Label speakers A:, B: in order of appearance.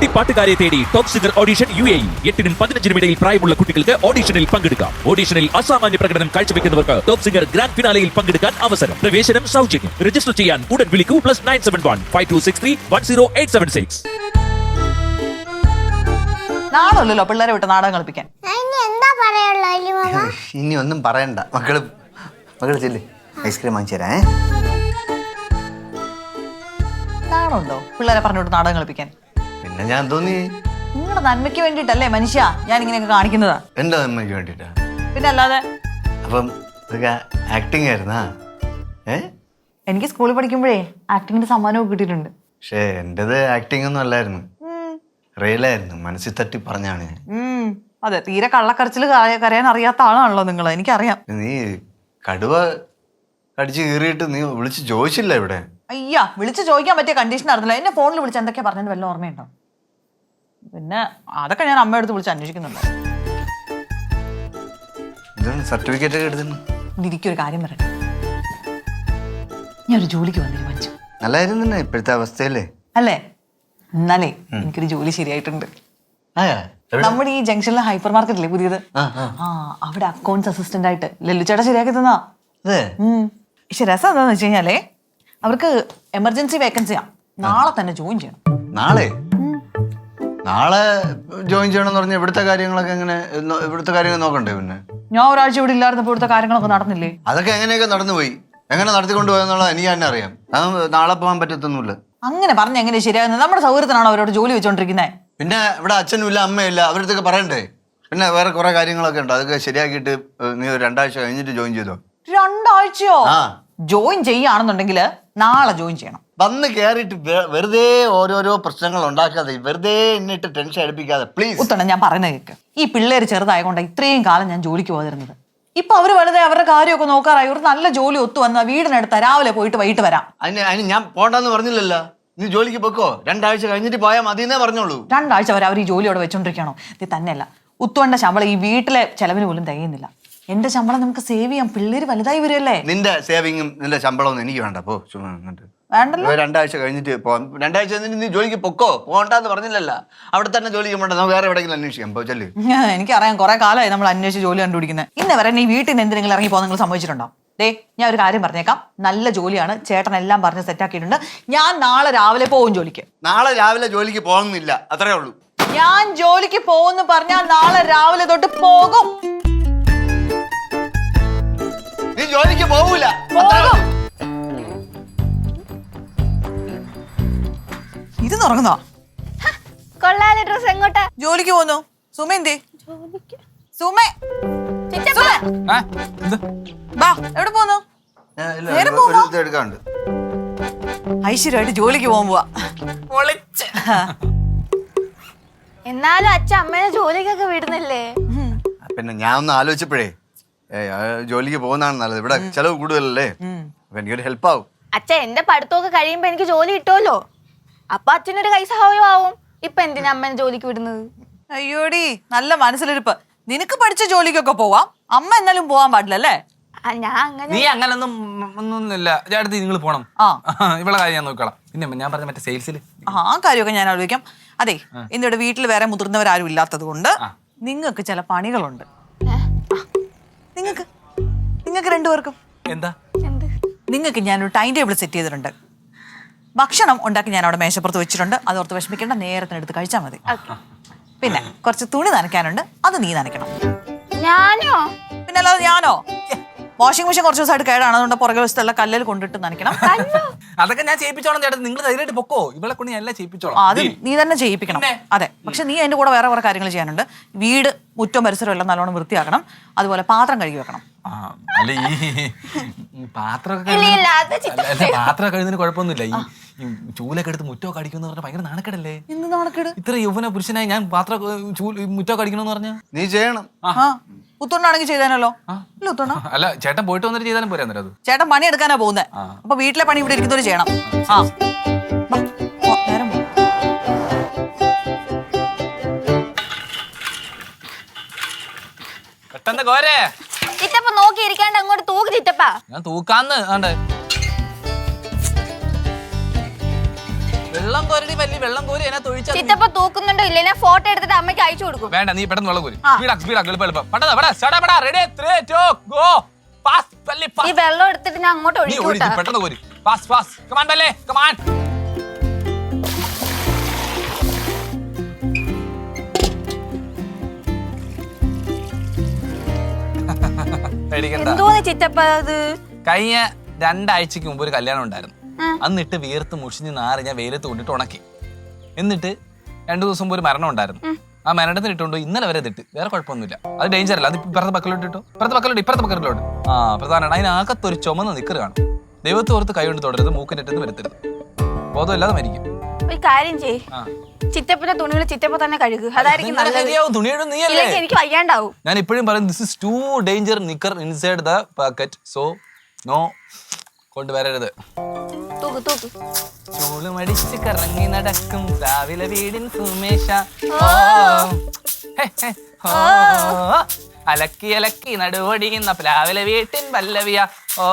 A: കുട്ടിപ്പാട്ടുകാരെ തേടി top singer audition UAE 8-നും 15-നും ഇടയിൽ പ്രായമുള്ള കുട്ടികൾക്ക് ഓഡിഷനിൽ പങ്കെടുക്കാം. ഓഡിഷനിൽ അസാമാന്യ പ്രകടനം കാഴ്ചവെക്കുന്നവർക്ക് ടോപ്പ് സിംഗർ ഗ്രാൻഡ് ഫിനാലയിൽ പങ്കെടുക്കാൻ അവസരം. പ്രവേശനം സൗജന്യം. രജിസ്റ്റർ ചെയ്യാൻ ഉടൻ വിളിക്കൂ +971 5263 10876.
B: നാളല്ലോ പിള്ളേരെ വിട്ട് നാടകം കളിപ്പിക്കാൻ.
C: ഇനി ഒന്നും പറയണ്ട. മക്കള് ചെല്ല്, ഐസ്ക്രീം വാങ്ങിച്ചു തരാ.
B: നാണുണ്ടോ പിള്ളേരെ പറഞ്ഞു വിട്ട് നാടകം കളിപ്പിക്കാൻ?
C: പിന്നെ ഞാൻ തോന്നി
B: നിങ്ങളുടെ നന്മയ്ക്ക് വേണ്ടിട്ടല്ലേ മനുഷ്യ ഞാൻ ഇങ്ങനെയൊക്കെ കാണിക്കുന്നതാ.
C: എന്റെ നന്മയ്ക്ക് വേണ്ടിട്ടാ.
B: പിന്നെ അല്ലാതെ
C: അപ്പം ഇതൊക്കെ ആക്ടിങ് ആയിരുന്നാ?
B: എനിക്ക് സ്കൂളിൽ പഠിക്കുമ്പോഴേ ആക്ടിങ്ങിന്റെ സമ്മാനമൊക്കെ കിട്ടിയിട്ടുണ്ട്.
C: പക്ഷേ എന്റേത് ആക്ടിങ് ഒന്നും അല്ലായിരുന്നു, റിയലായിരുന്നു. മനസ്സിൽ തട്ടി പറഞ്ഞാണ് ഞാൻ.
B: അതെ, തീരെ കള്ളക്കരച്ചിൽ കരയാൻ അറിയാത്ത ആളാണല്ലോ നിങ്ങൾ, എനിക്കറിയാം.
C: നീ കടുവ കടിച്ച് കീറിയിട്ട് നീ വിളിച്ച് ചോദിച്ചില്ല ഇവിടെ?
B: അയ്യാ, വിളിച്ച് ചോദിക്കാൻ പറ്റിയ കണ്ടീഷൻ അറിഞ്ഞില്ല. എന്നെ ഫോണിൽ വിളിച്ച് എന്തൊക്കെയാ പറഞ്ഞത് വല്ല ഓർമ്മയുണ്ടോ? പിന്നെ അതൊക്കെ ഞാൻ അമ്മയെടുത്ത് വിളിച്ച് അന്വേഷിക്കുന്നുണ്ട്.
C: സർട്ടിഫിക്കറ്റ് ഒക്കെ എടുത്തു.
B: എനിക്കൊരു കാര്യം പറയട്ടെ, ഞാൻ ഒരു ജോലിക്ക് വന്ന് തീരുമാനിച്ചു.
C: നല്ലായിരുന്നു തന്നെ ഇപ്പോഴത്തെ അവസ്ഥയല്ലേ?
B: അല്ലേ? എന്നാലേ എനിക്കൊരു ജോലി ശരിയായിട്ടുണ്ട്. നമ്മുടെ ഈ ജംഗ്ഷനിലെ ഹൈപ്പർ മാർക്കറ്റില്ലേ പുതിയത്, അവിടെ അക്കൗണ്ട്സ് അസിസ്റ്റന്റ് ആയിട്ട് ലല്ലുച്ചേട്ട ശരിയാക്കി തന്നാ. പക്ഷെ രസം എന്താന്ന് വെച്ച് കഴിഞ്ഞാലേ, അവർക്ക് എമർജൻസി വേക്കൻസിയാ. നാളെ തന്നെ ജോയിൻ ചെയ്യണം.
C: നാളെ ജോയിൻ ചെയ്യണമെന്ന് പറഞ്ഞാൽ ഇവിടുത്തെ കാര്യങ്ങളൊക്കെ എങ്ങനെ? ഇവിടുത്തെ കാര്യങ്ങൾ നോക്കണ്ടേ? പിന്നെ
B: ഞാൻ ഒരാഴ്ച ഇവിടെ ഇല്ലായിരുന്നപ്പോൾ ഇവിടുത്തെ കാര്യങ്ങളൊക്കെ നടന്നില്ലേ?
C: അതൊക്കെ എങ്ങനെയൊക്കെ നടന്നുപോയി, എങ്ങനെ നടത്തിക്കൊണ്ട് പോയെന്നുള്ള എനിക്ക് തന്നെ അറിയാം. അത് നാളെ പോകാൻ പറ്റത്തൊന്നുമില്ല.
B: അങ്ങനെ പറഞ്ഞ എങ്ങനെ ശരിയാകുന്നത്? നമ്മുടെ സൗകര്യത്തിനാണോ അവരോട് ജോലി വെച്ചോണ്ടിരിക്കുന്നത്?
C: പിന്നെ ഇവിടെ അച്ഛനും ഇല്ല അമ്മയില്ല, അവരടുത്തൊക്കെ പറയണ്ടേ? പിന്നെ വേറെ കുറെ കാര്യങ്ങളൊക്കെ ഉണ്ട്, അതൊക്കെ ശരിയാക്കിയിട്ട് നീ ഒരു 2 ആഴ്ച കഴിഞ്ഞിട്ട് ജോയിൻ ചെയ്തോ.
B: 2 ആഴ്ചയോ? ജോയിൻ ചെയ്യുകയാണെന്നുണ്ടെങ്കിൽ നാളെ ജോയിൻ ചെയ്യണം.
C: വന്ന് കയറിയിട്ട് വെറുതെ ഓരോരോ പ്രശ്നങ്ങൾ ഉണ്ടാക്കാതെ, വെറുതെ എന്നിട്ട് ടെൻഷൻ അടുപ്പിക്കാതെ പ്ലീസ്.
B: ഉത്തണം, ഞാൻ പറയുന്നത് കേൾക്ക്. ഈ പിള്ളേര് ചെറുതായതുകൊണ്ട് ഇത്രയും കാലം ഞാൻ ജോലിക്ക് പോയിരുന്നത്. ഇപ്പൊ അവര് വെറുതെ അവരുടെ കാര്യമൊക്കെ നോക്കാറായി. ഒരു നല്ല ജോലി ഒത്തു വന്ന വീടിനടുത്ത് രാവിലെ പോയിട്ട് വൈകിട്ട് വരാം.
C: അതിന് ഞാൻ പോണ്ടെന്ന് പറഞ്ഞില്ലല്ലോ. നീ ജോലിക്ക് പോക്കോ, 2 ആഴ്ച കഴിഞ്ഞിട്ട് പോയാൽ മതി എന്നേ പറഞ്ഞോളൂ.
B: 2 ആഴ്ച വരെ അവർ ഈ ജോലിയോടെ വെച്ചോണ്ടിരിക്കണോ? ഇത് തന്നെയല്ല, ഉത്തുവന്റെ ശമ്പളം ഈ വീട്ടിലെ ചെലവിന് പോലും തികയുന്നില്ല. എന്റെ ശമ്പളം നമുക്ക് സേവ് ചെയ്യാം, പിള്ളേര് വലുതായി വരുമല്ലേ.
C: നിന്റെ സേവിങ്ങും നിന്റെ ശമ്പളവും എനിക്ക് വേണ്ട. പോ, വേണ്ടല്ലോ. 2 ആഴ്ച കഴിഞ്ഞിട്ട് പോവാം. 2 ആഴ്ച കഴിഞ്ഞിട്ട് നീ ജോലിക്ക് പൊക്കോ. പോകണ്ടെന്ന് പറഞ്ഞില്ലല്ലോ. അവിടെ തന്നെ ജോലിക്ക് പോകണ്ട, നമുക്ക് വേറെ എവിടെയെങ്കിലും അന്വേഷിക്കാം. പോ, ചെല്ലു.
B: എനിക്കറിയാം, കുറെ കാലമായി നമ്മൾ അന്വേഷിച്ച് ജോലി കണ്ടുപിടിക്കുന്നത്. ഇന്ന് വരെ നീ വീട്ടിൽ നിന്ന് എന്തെങ്കിലും ഇറങ്ങി പോകാൻ നിങ്ങൾ സംഭവിച്ചിട്ടുണ്ടോ? ഞാൻ ഒരു കാര്യം പറഞ്ഞേക്കാം, നല്ല ജോലിയാണ്, ചേട്ടൻ എല്ലാം പറഞ്ഞ് സെറ്റാക്കിയിട്ടുണ്ട്. ഞാൻ നാളെ രാവിലെ പോകും ജോലിക്ക്.
C: നാളെ രാവിലെ ജോലിക്ക് പോകുന്നില്ല, അത്രേ ഉള്ളൂ.
B: ഞാൻ ജോലിക്ക് പോകുന്നു പറഞ്ഞാൽ നാളെ രാവിലെ തൊട്ട് പോകും.
C: നീ ജോലിക്ക് പോകൂല.
B: ഇത് തുറങ്ങുന്നോ?
D: കൊള്ളാലെ ഡ്രസ് എങ്ങോട്ടാ?
B: ജോലിക്ക് പോകുന്നു. സുമ എന്തേ? സുമേ, എവിടെ പോന്നു? ഐശ്വര്യമായിട്ട് ജോലിക്ക് പോകാൻ പോവാ.
D: എന്നാലും അച്ഛൻ അമ്മേനെ ജോലിക്കൊക്കെ വിടുന്നില്ലേ?
C: പിന്നെ ഞാൻ ഒന്ന് ആലോചിച്ചപ്പോഴേ ജോലിക്ക് പോകുന്നതാണ് നല്ലത്. ഇവിടെ ചെലവ് കൂടുതലല്ലേ, അപ്പൊ എനിക്കൊരു ഹെൽപ്പ് ആവും.
D: അച്ഛൻ എന്റെ പഠിത്തമൊക്കെ കഴിയുമ്പോ എനിക്ക് ജോലി കിട്ടുമല്ലോ, അപ്പൊ അച്ഛനൊരു കൈ സഹായം ആവും. ഇപ്പൊ എന്തിനാ അമ്മേനെ ജോലിക്ക് വിടുന്നത്?
B: അയ്യോടി, നല്ല മനസ്സിലിരിപ്പ്. നിനക്ക് പഠിച്ച ജോലിക്കൊക്കെ പോവാം, അമ്മ എന്നാലും പോവാൻ പാടില്ലല്ലേ?
D: ഞാൻ അങ്ങനെ
E: നീ അങ്ങനൊന്നും ഒന്നുമില്ല. ചേട്ടത്തി നിങ്ങൾ പോണം, ഇവിടെ കാര്യം ഞാൻ നോക്കണം. പിന്നെ ഞാൻ പറഞ്ഞ മറ്റേ സെയിൽസിൽ
B: ആ കാര്യമൊക്കെ ഞാൻ ആലോചിക്കാം. അതെ, എന്നിവിടെ വീട്ടിൽ വേറെ മുതിർന്നവരാരും ഇല്ലാത്തത് കൊണ്ട് നിങ്ങൾക്ക് ചില പണികളുണ്ട്. നിങ്ങൾക്ക് 2 പേർക്കും
E: എന്താ?
B: നിങ്ങൾക്ക് ഞാനൊരു ടൈം ടേബിൾ സെറ്റ് ചെയ്തിട്ടുണ്ട്. ഭക്ഷണം ഉണ്ടാക്കി ഞാൻ അവിടെ മേശപ്പുറത്ത് വെച്ചിട്ടുണ്ട്. അതോർത്ത് വിഷമിക്കേണ്ട, നേരത്തിനെടുത്ത് കഴിച്ചാൽ മതി. പിന്നെ കുറച്ച് തുണി നനയ്ക്കാനുണ്ട്, അത് നീ നനയ്ക്കണം.
D: ഞാനോ?
B: പിന്നെ അല്ലാതെ ഞാനോ? വാഷിംഗ് മെഷീൻ കുറച്ച് ദിവസമായിട്ട് കേടാണ്, അതുകൊണ്ട് പുറകെ വശത്തുള്ള കല്ലിൽ കൊണ്ടിട്ട് നനയ്ക്കണം.
E: അതൊക്കെ ഞാൻ ചെയ്യിപ്പിച്ചോളാം ചേട്ടൻ, നിങ്ങൾ ധൈര്യമായിട്ട് പൊക്കോ. ഇവളെ കൊണ്ട് ഞാൻ എല്ലാം ചെയ്യിപ്പിച്ചോളാം.
B: അത് നീ തന്നെ ചെയ്യിപ്പിക്കണം. അതെ, പക്ഷെ നീ അതിന്റെ കൂടെ വേറെ കുറെ കാര്യങ്ങൾ ചെയ്യാനുണ്ട്. വീട്, മുറ്റവും പരിസരവും എല്ലാം നല്ലോണം വൃത്തിയാക്കണം. അതുപോലെ പാത്രം കഴുകി വെക്കണം.
E: അല്ല, ഈ പാത്രമൊക്കെ കഴിയുന്നതിന് കുഴപ്പമൊന്നുമില്ല. ഈ ചൂലൊക്കെ എടുത്ത് മുറ്റമൊക്കെ അടിക്കുന്ന പറഞ്ഞാൽ ഭയങ്കര നാണക്കേടല്ലേ?
B: എന്ത് നാണക്കേട്?
E: ഇത്ര യൗവന പുരുഷനായി ഞാൻ മുറ്റമൊക്കെ അടിക്കണമെന്ന് പറഞ്ഞാ
C: നീ ചെയ്യണം.
B: ഉത്തോണ്ടാണെങ്കിൽ ചെയ്താനല്ലോ.
E: അല്ല, ചേട്ടൻ പോയിട്ട് വന്നിട്ട് ചെയ്താലും പോരാ. അത്
B: ചേട്ടൻ പണി എടുക്കാനാ പോകുന്നത്, അപ്പൊ വീട്ടിലെ പണി ഇവിടെ ഇരിക്കുന്നവര് ചെയ്യണം.
E: പെട്ടെന്ന് കോരേ.
D: ചിറ്റപ്പ നോക്കി ഇരിക്കാണ്ട് അങ്ങോട്ട് തൂക്ക് ചിറ്റപ്പ.
E: ഞാൻ തൂക്കാന്ന് വെള്ളം കോരടി വലിയ വെള്ളം കോരി അതിനകത്ത് ഒഴിച്ചാൽ
D: ചിറ്റപ്പ തൂക്കുന്നുണ്ടോ ഇല്ല ഞാൻ ഫോട്ടോ എടുത്തിട്ട് അമ്മയ്ക്ക് അയച്ചു കൊടുക്കും.
E: വേണ്ട, നീ പെട്ടെന്ന് വെള്ളം കോരി. സ്പീഡാക്ക് എളുപ്പം. Ready 3 2 go.
D: ഈ വെള്ളം എടുത്തിട്ട് ഞാൻ അങ്ങോട്ട് ഒഴിക്കും.
E: പെട്ടെന്ന് കോരി. ഫാസ്റ്റ് കമാൻ ബല്ലേ കമാൻ.
D: എന്തോന്ന് ചിറ്റപ്പ അത്?
E: കഴിഞ്ഞ 2 ആഴ്ചക്ക് മുമ്പ് ഒരു കല്യാണം ഉണ്ടായിരുന്നു. അന്നിട്ട് വീർത്ത് മുഷിഞ്ഞ് നാറി ഞാൻ വെയിലത്ത് കൊണ്ടിട്ട് ഉണക്കി. എന്നിട്ട് 2 ദിവസം മുമ്പ് ഒരു മരണം ഉണ്ടായിരുന്നു. ആ മരണത്തിന് ഇട്ടുണ്ടോ ഇന്നലെ വരെ ഇതിട്ട് വേറെ കുഴപ്പമൊന്നുമില്ല. അത് ഡേഞ്ചർ അല്ല. അത് ഇപ്പുറത്തെ ബക്കലോട്ട് ഇട്ടോ. ഇപ്പുറത്തെ ബക്കലോട്ട്. പ്രധാനമാണ് അതിനകത്തൊരു ചുമന്ന നിക്കറ് കാണും. ദൈവത്തെ ഓർത്ത് കൈ കൊണ്ട് തുടരുത്, മൂക്കിനെറ്റത്ത് വരുത്തരുത്. ബോധമില്ലാതെ മരിക്കും.
D: ഒരു കാര്യം ചെയ്യ്, ചിറ്റപ്പന്റെ തുണികൾ ചിറ്റപ്പ തന്നെ കഴുകുക. അതായിരിക്കും നല്ലത്. എനിക്ക് വയ്യാണ്ടാവും.
E: ഞാൻ ഇപ്പോഴും പറയും this is too danger nicker inside the packet. So no കൊണ്ടുവരരുത്. ചോളുമടിച്ച് കറങ്ങി നടക്കും രാവിലെ വീടിൻ സുമേഷ. അലക്കി അലക്കി നടുവൊടിയുന്ന രാവിലെ വീട്ടിൻ പല്ലവിയ. ഓ